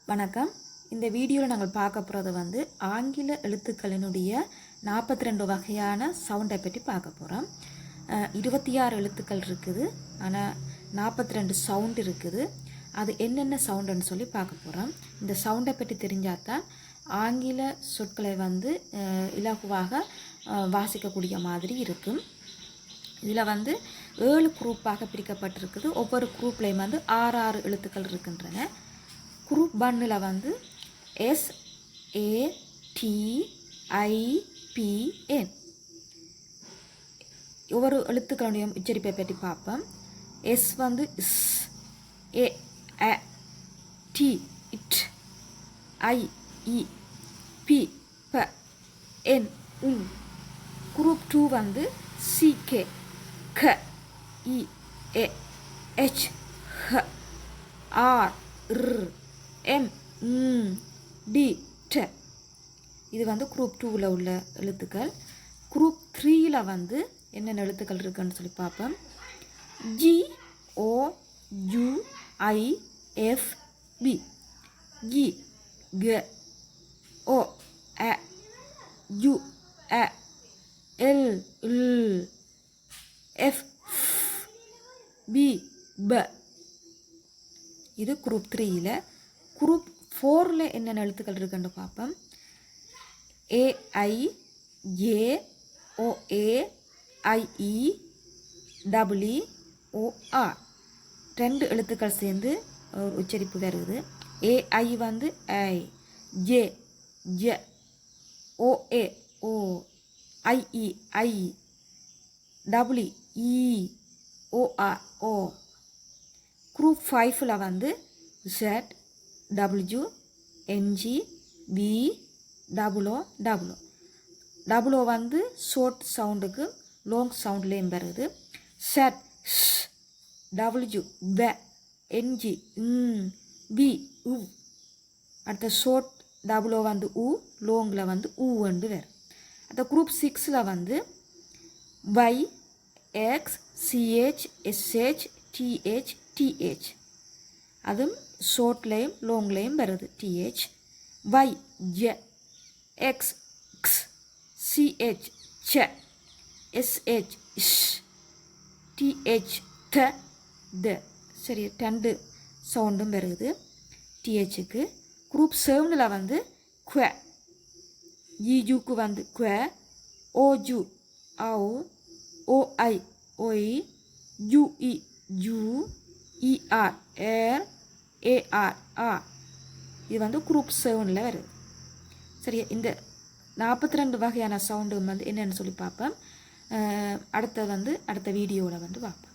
வணக்கம். இந்த வீடியோவில் நாங்கள் பார்க்க போகிறது வந்து ஆங்கில எழுத்துக்களினுடைய 42 வகையான சவுண்டை பற்றி பார்க்க போகிறோம். 26 எழுத்துக்கள் இருக்குது, ஆனால் 42 சவுண்ட் இருக்குது. அது என்னென்ன சவுண்டுன்னு சொல்லி பார்க்க போகிறோம். இந்த சவுண்டை பற்றி தெரிஞ்சால் தான் ஆங்கில சொற்களை வந்து இலகுவாக வாசிக்கக்கூடிய மாதிரி இருக்கும். இதில் வந்து 7 குரூப்பாக பிரிக்கப்பட்டிருக்குது. ஒவ்வொரு குரூப்லேயும் வந்து 6 எழுத்துக்கள் இருக்கின்றன. குரூப் 1ல் வந்து SATIPN. ஒவ்வொரு எழுத்துக்களுடைய உச்சரிப்பை பற்றி பார்ப்போம். S வந்து is, A A T it, I E P P, N உன். குரூப் 2 வந்து CK K E A H H R R M D T. இது வந்து குரூப் 2ல் உள்ள எழுத்துக்கள். குரூப் 3ல் வந்து என்னென்ன எழுத்துக்கள் இருக்குன்னு சொல்லி பார்ப்போம். GOUIFB, G G O A U A L L F B B. இது குரூப் 3ல். குரூப் 4ல் என்னென்ன எழுத்துக்கள் இருக்குன்னு பார்ப்போம். AIJOAIEEOR, 2 எழுத்துக்கள் சேர்ந்து உச்சரிப்பு வருது. AI வந்து ஐ, ஜே ஜ, OA ஓ, IE ஐ, WEOR ஓ. குரூப் 5ல் வந்து ZWNGBOO வந்து ஷார்ட் சவுண்டுக்கு லாங் சவுண்ட்லேயும் வருது. ZW NG B U. அடுத்த ஷார்ட் W வந்து U, லாங்கில் வந்து U வந்து வரும். அடுத்த குரூப் 6ல் வந்து YXCHSH அதுவும் ஷார்ட்லேயும் லாங்லேயும் வருது. TH YJ X CH SH TH த. சரி, 2 சவுண்டும் வருது THக்கு. குரூப் 7ல் வந்து குவ, ஜிஜுக்கு வந்து குவ, OJU ஆவு, OI ஒய், UI ஜூ, ER ஏர், AR ஆ. இது வந்து குரூப் 7ல் வருது. சரியா, இந்த 42 வகையான சவுண்டு வந்து என்னென்னு சொல்லி பார்ப்போம். அடுத்த வீடியோவில் வந்து பார்ப்போம்.